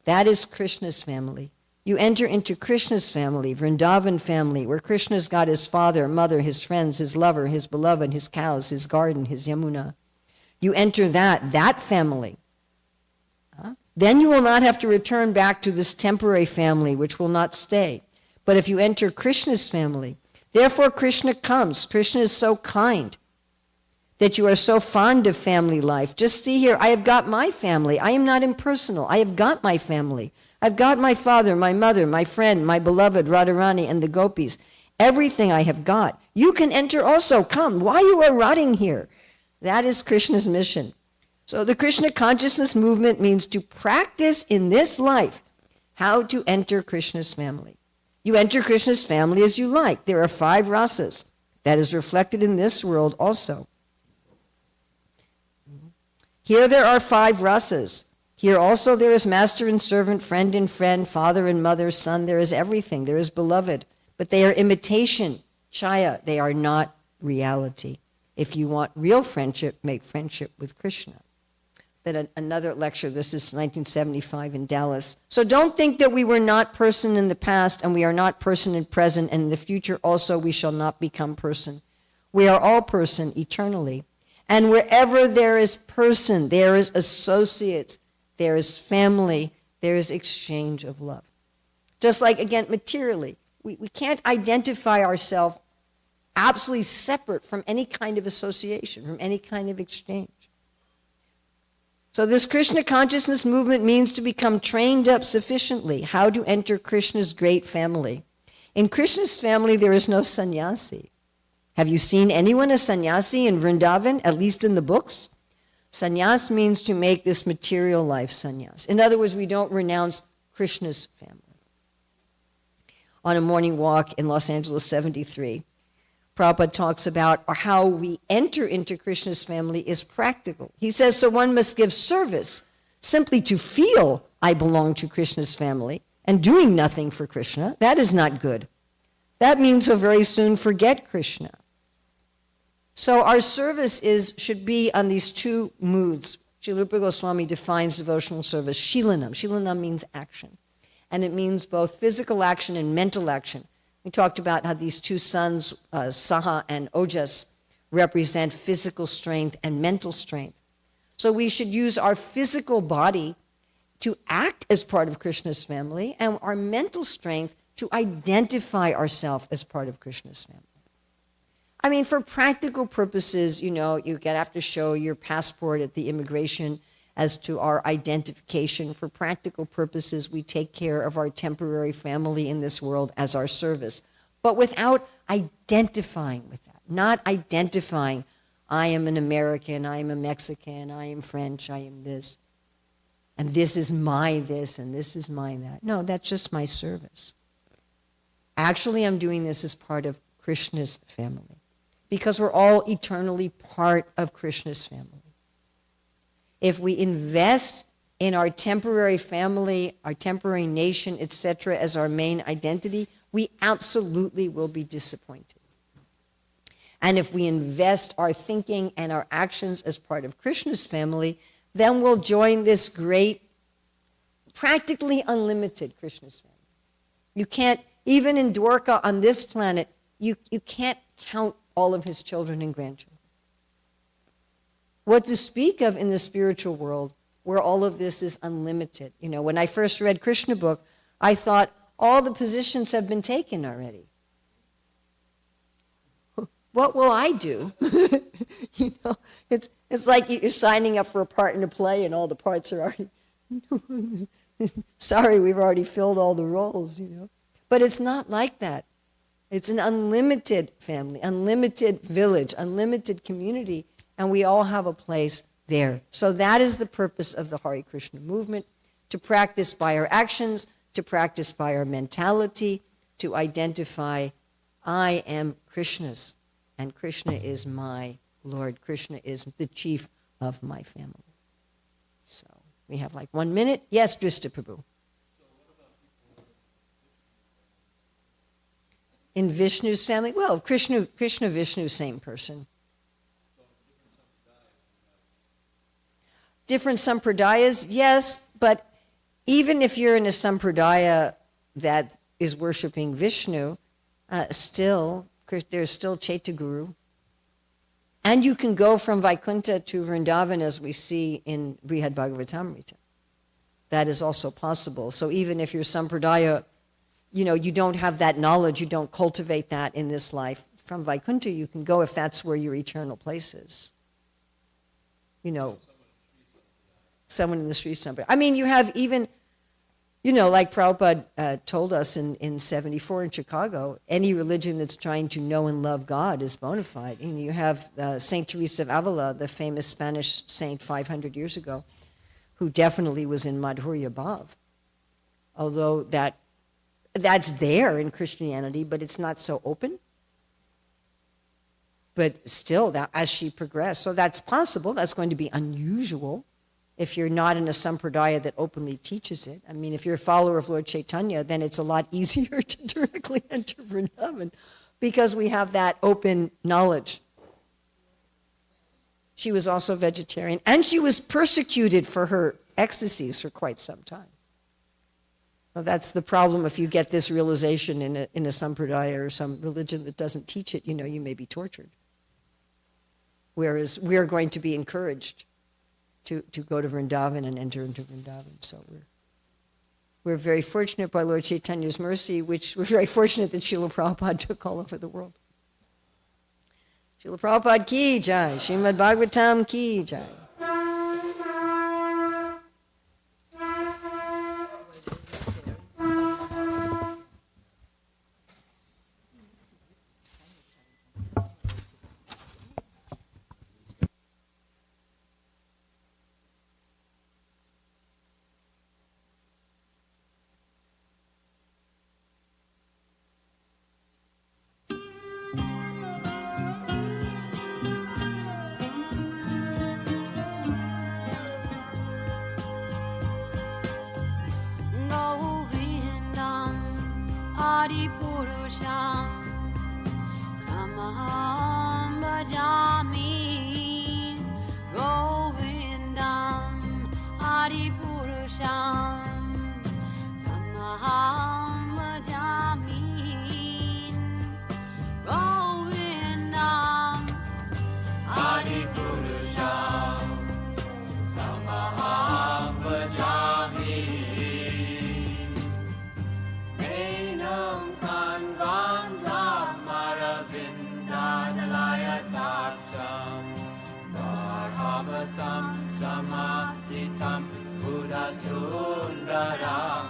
That is Krishna's family. You enter into Krishna's family, Vrindavan family, where Krishna's got his father, mother, his friends, his lover, his beloved, his cows, his garden, his Yamuna. You enter that family. Then you will not have to return back to this temporary family, which will not stay. But if you enter Krishna's family, therefore Krishna comes. Krishna is so kind that you are so fond of family life. Just see here, I have got my family. I am not impersonal. I have got my family. I've got my father, my mother, my friend, my beloved Radharani and the gopis. Everything I have got. You can enter also. Come. Why you are rotting here? That is Krishna's mission. So the Krishna consciousness movement means to practice in this life how to enter Krishna's family. You enter Krishna's family as you like. There are 5 rasas. That is reflected in this world also. Here there are 5 rasas. Here also there is master and servant, friend and friend, father and mother, son. There is everything. There is beloved. But they are imitation, chaya. They are not reality. If you want real friendship, make friendship with Krishna. Then another lecture, this is 1975 in Dallas. So don't think that we were not person in the past and we are not person in present, and in the future also we shall not become person. We are all person eternally. And wherever there is person, there is associates, there is family, there is exchange of love. Just like, again, materially, we can't identify ourselves absolutely separate from any kind of association, from any kind of exchange. So this Krishna consciousness movement means to become trained up sufficiently, how to enter Krishna's great family. In Krishna's family, there is no sannyasi. Have you seen anyone a sannyasi in Vrindavan, at least in the books? Sannyas means to make this material life sannyas. In other words, we don't renounce Krishna's family. On a morning walk in Los Angeles 73, Prabhupada talks about how we enter into Krishna's family is practical. He says, so one must give service simply to feel I belong to Krishna's family and doing nothing for Krishna. That is not good. That means we'll very soon forget Krishna. So our service should be on these 2 moods. Srila Rupa Goswami defines devotional service, shilanam. Shilanam means action. And it means both physical action and mental action. We talked about how these 2 sons, Saha and Ojas, represent physical strength and mental strength. So we should use our physical body to act as part of Krishna's family and our mental strength to identify ourselves as part of Krishna's family. I mean, for practical purposes, you have to show your passport at the immigration as to our identification. For practical purposes, we take care of our temporary family in this world as our service, but without identifying with that, not identifying, I am an American, I am a Mexican, I am French, I am this, and this is my this, and this is my that. No, that's just my service. Actually, I'm doing this as part of Krishna's family, because we're all eternally part of Krishna's family. If we invest in our temporary family, our temporary nation, etc., as our main identity, we absolutely will be disappointed. And if we invest our thinking and our actions as part of Krishna's family, then we'll join this great, practically unlimited Krishna's family. You can't, even in Dwarka on this planet, you can't count all of his children and grandchildren. What to speak of in the spiritual world where all of this is unlimited? When I first read Krishna book, I thought all the positions have been taken already. What will I do? It's like you're signing up for a part in a play and all the parts are already, sorry, we've already filled all the roles, But it's not like that. It's an unlimited family, unlimited village, unlimited community, and we all have a place there. So that is the purpose of the Hare Krishna movement, to practice by our actions, to practice by our mentality, to identify, I am Krishna's, and Krishna is my Lord. Krishna is the chief of my family. So we have like 1 minute. Yes, Drista Prabhu. In Vishnu's family? Well, Krishna, Vishnu, same person. Different sampradayas, yes, but even if you're in a sampradaya that is worshiping Vishnu, still, there's still Chaitya Guru. And you can go from Vaikuntha to Vrindavan, as we see in Brihad Bhagavatamrita. That is also possible. So even if you're sampradaya, you don't have that knowledge, you don't cultivate that in this life, from Vaikuntha you can go if that's where your eternal place is. Someone in the Sri Sampradaya. I mean, you have even, like Prabhupada told us in 74 in Chicago, any religion that's trying to know and love God is bona fide. And you have Saint Teresa of Avila, the famous Spanish saint 500 years ago, who definitely was in Madhurya Bhav. Although that's there in Christianity, but it's not so open. But still, that as she progressed, so that's possible. That's going to be unusual if you're not in a sampradaya that openly teaches it. I mean, if you're a follower of Lord Chaitanya, then it's a lot easier to directly enter Vrindavan because we have that open knowledge. She was also vegetarian, and she was persecuted for her ecstasies for quite some time. Well, that's the problem if you get this realization in a sampradaya or some religion that doesn't teach it, you may be tortured. Whereas we're going to be encouraged to go to Vrindavan and enter into Vrindavan. So we're very fortunate by Lord Chaitanya's mercy, which we're very fortunate that Srila Prabhupada took all over the world. Srila Prabhupada ki jai, Srimad Bhagavatam ki jai. Purusham Tamaham Bhajami Govindam Adi Purusham Tamaham Bhajami Govindam Adi Purusham Tamaham Bhajami Samasitam Buddha Sundarangam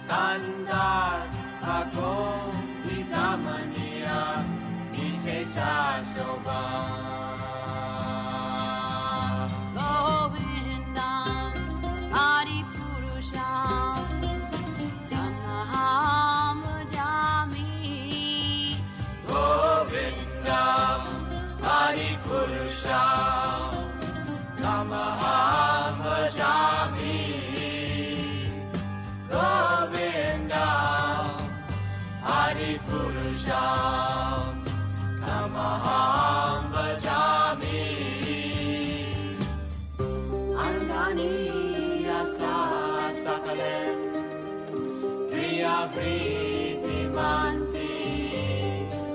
Kandar Agom Vidamaniya Vishesha Shobha Govindam Adi Purusham Tamaham Bhajami Govindam Adi Purusham Tamaham Bhajami Govindam Adi Purusham Tamaham Bhajami Angani Yasa Sakalen Priya Priti Manti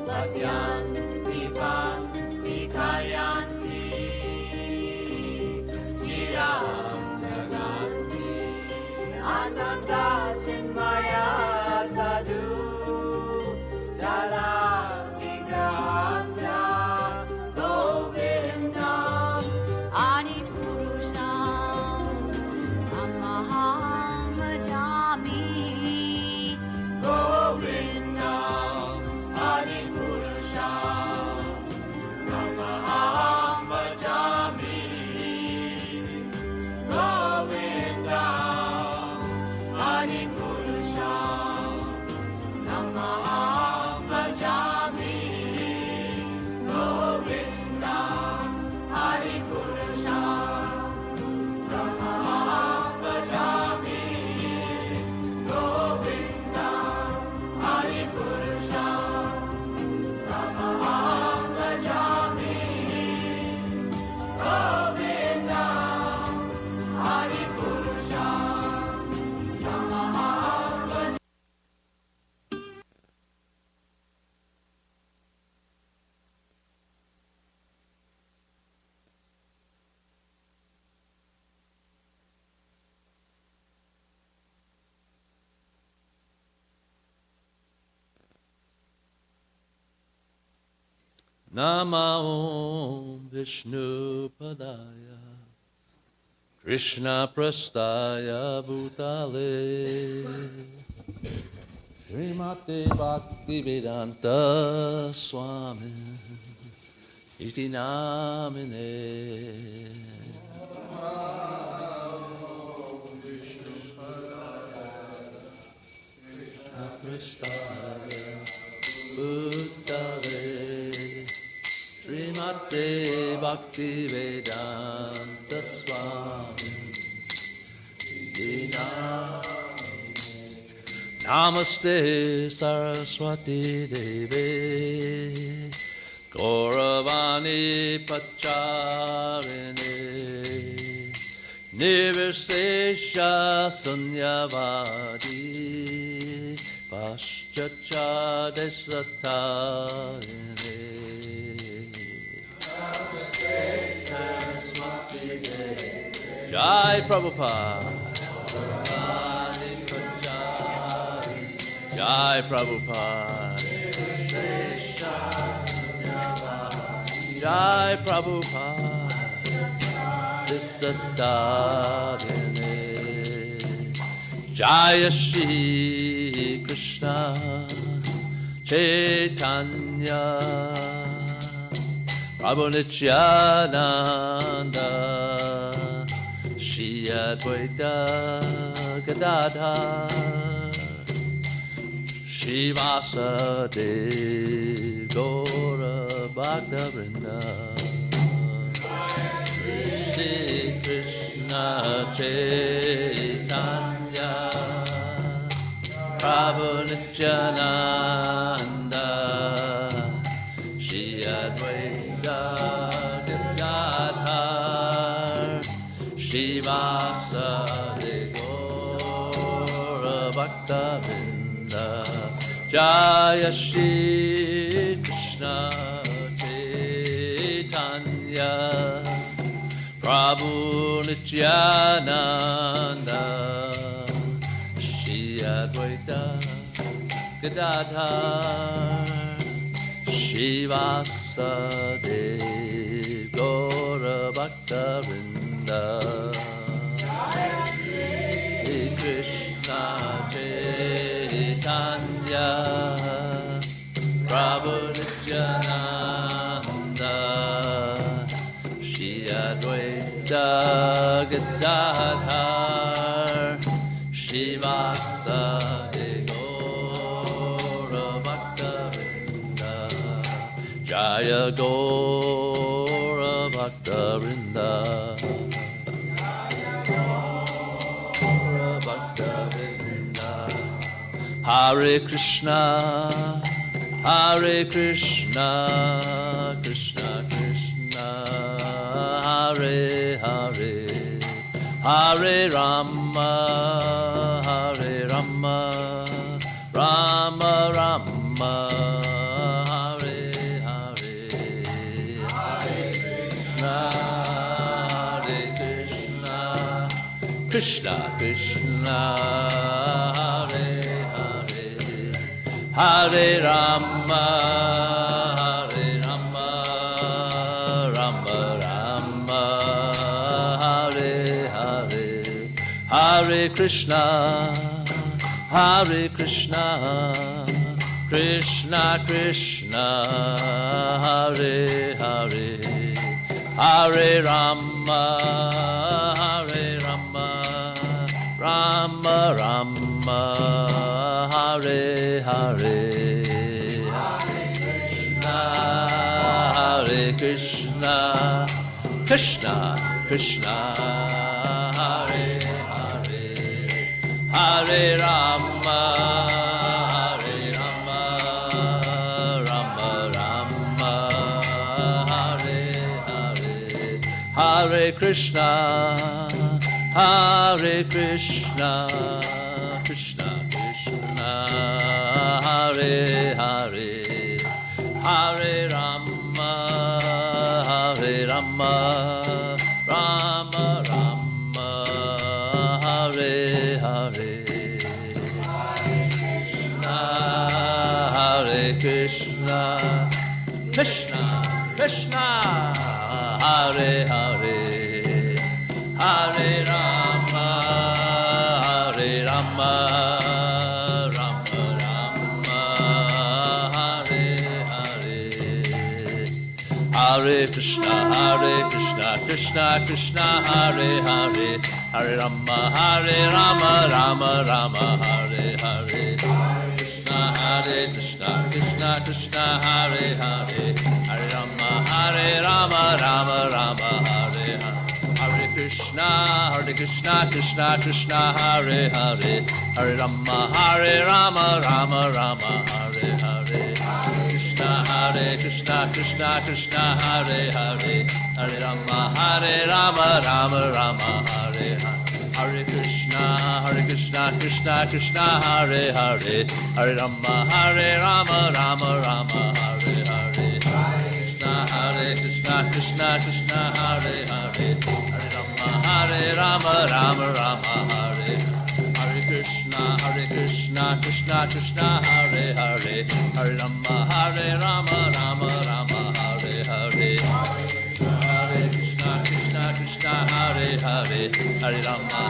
Vasyan Vipan Vikayanti Jiram Naganti Ananda Chinmaya Sadhu Jala Vigrahasya Govindam Adi Purusham Tamaham Bhajami Govindam Namo Vishnu Padaya Krishna Prastaya Bhutale Srimate Bhaktivedanta Swami Iti Namine Prastaya Bhutale Srimate Bhaktivedanta Swami Iti Namaste Saraswati Devi Gauravani Pacharini Nirvishesha Sunyavadi Paschatcha Desatarini Jai Prabhupada Jai Prabhupada Jai Prabhupada Vistatadine Jaya Shri Krishna Chaitanya Prabhu Nityananda Shri Advaita Gadadhar Shivasade Gora Bhakta-vrinda Shri Krishna Chaitanya Prabhu Nityananda Shri Advaita Gadadhar Shivasade Gora Bhakta-vrinda Jaya Shri Krishna Chaitanya Prabhu Nityananda Shri Advaita Gadadhar Shivasade Gora Bhakta-vrinda Shri Krishna Chaitanya Prabhu Nityananda Shri Advaita Gadadhar Shivasade Gora Bhakta-vrinda Jaya Gora Bhakta-vrinda Gora Bhakta-vrinda Hare Krishna, Hare Krishna, Krishna Krishna, Hare Hare, Hare Rama, Hare Rama, Rama Rama, Hare Hare, Hare Krishna, Hare Krishna, Krishna Krishna, Hare Hare Rama, Hare Rama, Rama Rama, Hare Hare, Hare Krishna, Hare Krishna, Krishna Krishna, Hare Hare, Hare Rama, Hare Rama, Rama Rama, Hare Hare, Hare Krishna, Krishna Krishna, Hare Hare, Hare Rama, Hare Rama, Rama Rama, Hare Hare, Hare Krishna, Hare Krishna, Krishna Krishna, Hare Hare, Hare Rama, Hare Rama, Rama Rama, Hare Hare, Hare Krishna, Krishna, Krishna, Hare Hare, Hare Rama, Hare Rama, Rama Rama, Hare Hare, Hare Krishna, Krishna Krishna, Hare Hare, Hare Rama, Rama Rama, Hare Hare. Hare Krishna, Krishna Krishna, Hare Hare, Hare Rama, Rama Rama, Hare Hare. Hare Krishna, Krishna Krishna, Hare Hare, Hare Rama, Rama Rama, Hare Hare. Krishna, Krishna Krishna, Hare Hare, Hare Rama, Rama Rama, Hare Hare. Hare Krishna, Krishna Krishna, Hare Hare, Hare Rama, Rama Rama, Hare Hare. Krishna, Krishna Krishna, Hare Hare, Hare Rama, Rama Rama, Hare Hare. Krishna, Krishna Krishna, Hare Hare, Hare Rama, Rama Rama, Hare Hare. Hare Krishna, Krishna Hare Hare, Hare Rama,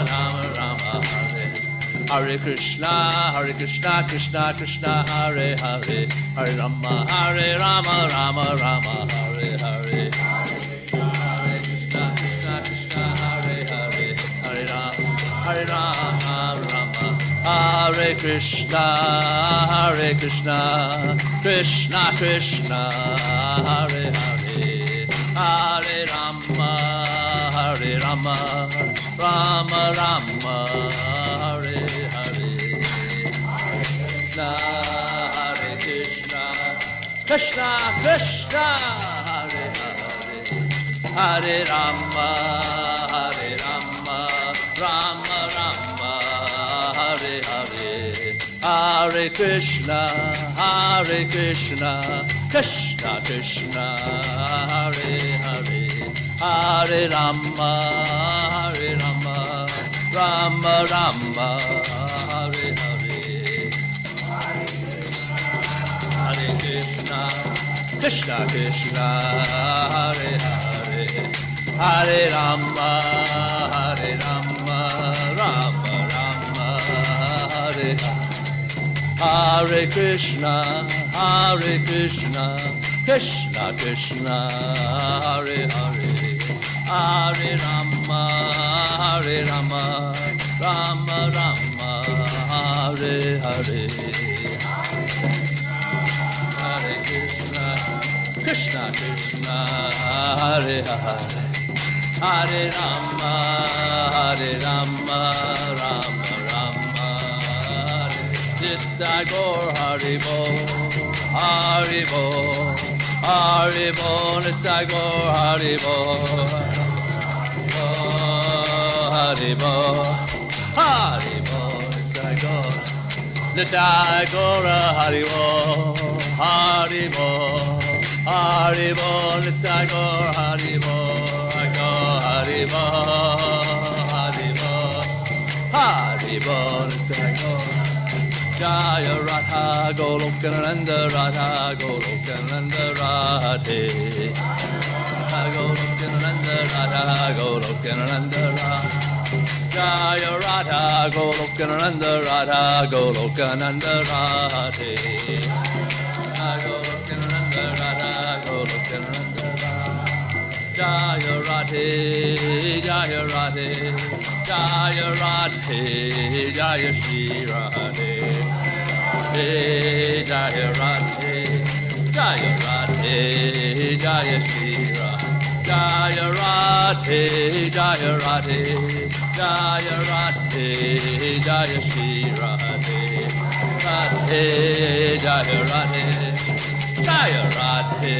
Rama Rama, Hare Hare. Krishna, Krishna Krishna, Hare Hare, Hare Rama, Rama Rama, Hare Hare. Hare Krishna, Krishna Hare Hare, Hare Rama, Rama. Hare Krishna, Krishna Krishna, Hare Hare, Hare Rama, Rama Rama, Hare Hare. Krishna, Krishna Krishna, Hare Hare, Hare Rama, Rama Rama, Hare Hare. Hare Krishna, Krishna Krishna, Hare Hare, Hare Rama, Rama Rama, Hare Hare. Hare Krishna, Krishna Hare Hare, Hare Rama, Rama Rama, Hare Hare. Hare Krishna, Krishna Krishna, Hare Hare, Hare Rama, Rama Rama, Hare Hare. Hare Krishna, Krishna Hare Hare, Hare Rama, Rama Rama, Hare Nitai Gaur, Hari Bol, Hari Bol, Hari Bol, Nitai Gaur, Hari Bol, Hari Bol, Hari Bol, Nitai Gaur. Nitai Gaura Hari Bol, Hari Bol, Hari Bol, Nitai Gaura Hari Bol, Hari Bol, Hari Bol, Hari Bol, Nitai Gaura. Jaya Radha Golokananda, Radha Golokananda, Radhe. Golokananda, Radha Golokananda, Radhe. Jaya Radha Golokananda, Radha Golokananda, Radhe. Golokananda, Radha Golokananda, Radhe. Jaya Radhe, Jaya Radhe, Jaya Radhe, Jaya Shri Radhe. Jaya Radhe, Jaya Radhe, Jaya Shri Radhe. Jaya Radhe, Jaya Radhe, Jaya Radhe, Jaya Shri Radhe. Radhe, Jaya Radhe, Jaya Radhe,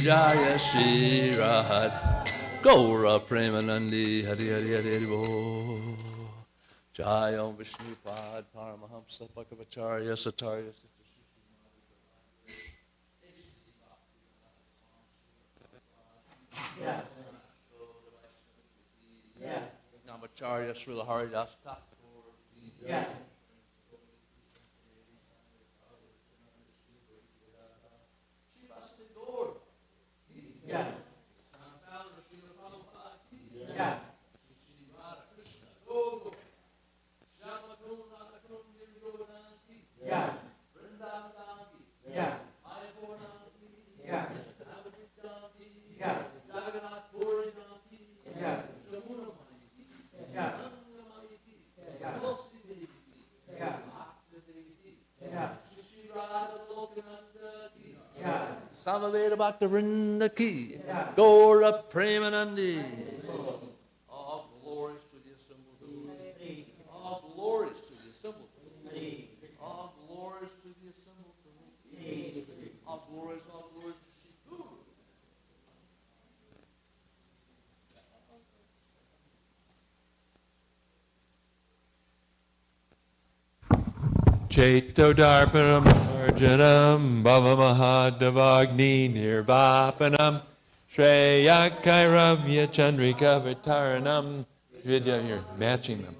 Jaya Shri Radhe. Gaura Premanandi, Hari Hari Hari Hari Bo. Jaya Om Vishnupad Paramahamsa Bhagavacharya Satarya. Namacharya Srila Haridas Thakur. Samaveda Bhakta Vrinda ki, Gaura Premanandi. All glories to the assembled Lord. All glories to the assembled Lord. All glories to the assembled Lord. All glories to Shivu. Chaito Darpanam Arjanam Bhava Mahadavagni Nirvapanam Shreyakairam Yachandrika Vitaranam. Vidya, you're matching them.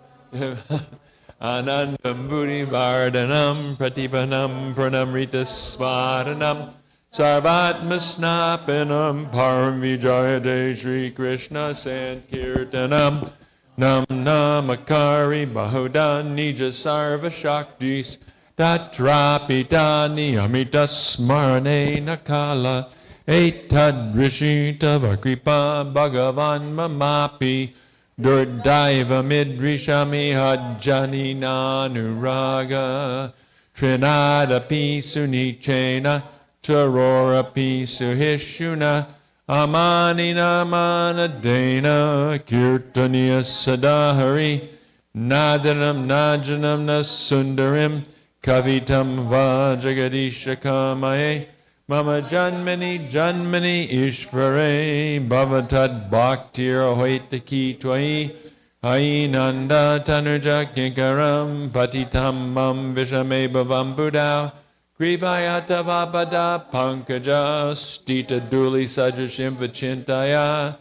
Anandam Buddhi Vardhanam Pratipanam Pranamrita Swadanam Sarvatmasnapanam Param Vijayade Shri Krishna Sankirtanam Nam Namakari Bahudan Nija Sarva Shaktis Tatrapitani Amita Smarane Nakala Etad Rishita Vakripa Bhagavan Mamapi Durdaiva Midrishami Hajjani Nanuraga Trinada Pisunichena Charora Pisuhishuna Amani Namana Dena Kirtaniya Sadahari Nadanam Najanam Nasundarim Kavitam Vajagadisha Kamaye Mama Janmani Janmani Ishvare Bhavatad Bhaktir Hoitaki Twai Ainanda Tanurja Kinkaram Patitam Mam Vishame Bhavam Buddha Kripayata Vapada Pankaja Stita Duli Sajashim Vachintaya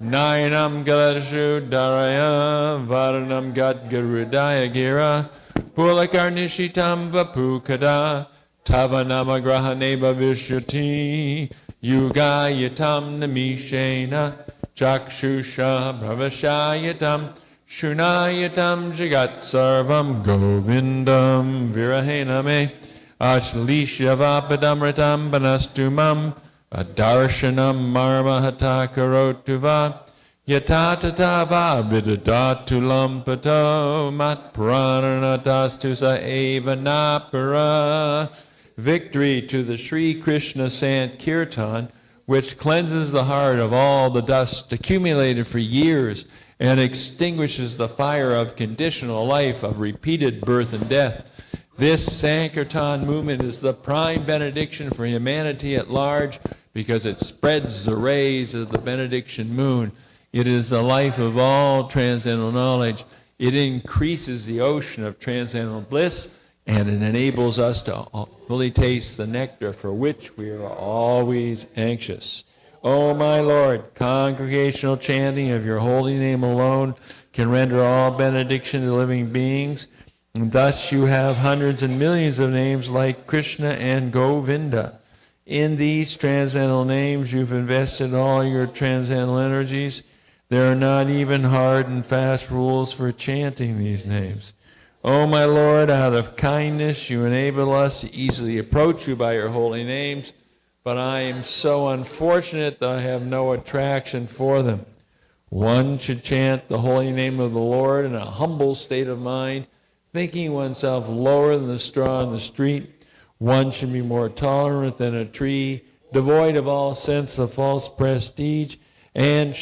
Nayanam Galadashu Daraya Varanam Gadgarudaya Gira Pulakarnishitam Vapukada Tavanama Grahaneba Vishuti Yugayatam Namishena Chakshusha Bhavashayatam Shunayatam Jagat Sarvam Govindam Virahename Ashlishyavapadamritam Banastumam Adarshanam Marmahatakarotuva Yatatatava Vidadatulam Pato Mat Prananatastusa Eva Napara. Victory to the Sri Krishna Sankirtan, which cleanses the heart of all the dust accumulated for years and extinguishes the fire of conditional life, of repeated birth and death. This Sankirtan movement is the prime benediction for humanity at large because it spreads the rays of the benediction moon. It is the life of all transcendental knowledge. It increases the ocean of transcendental bliss, and it enables us to fully taste the nectar for which we are always anxious. O my Lord, congregational chanting of your holy name alone can render all benediction to living beings. And thus you have hundreds and millions of names like Krishna and Govinda. In these transcendental names, you've invested all your transcendental energies. There are not even hard and fast rules for chanting these names. O my Lord, out of kindness, you enable us to easily approach you by your holy names, but I am so unfortunate that I have no attraction for them. One should chant the holy name of the Lord in a humble state of mind, thinking oneself lower than the straw in the street. One should be more tolerant than a tree, devoid of all sense of false prestige, and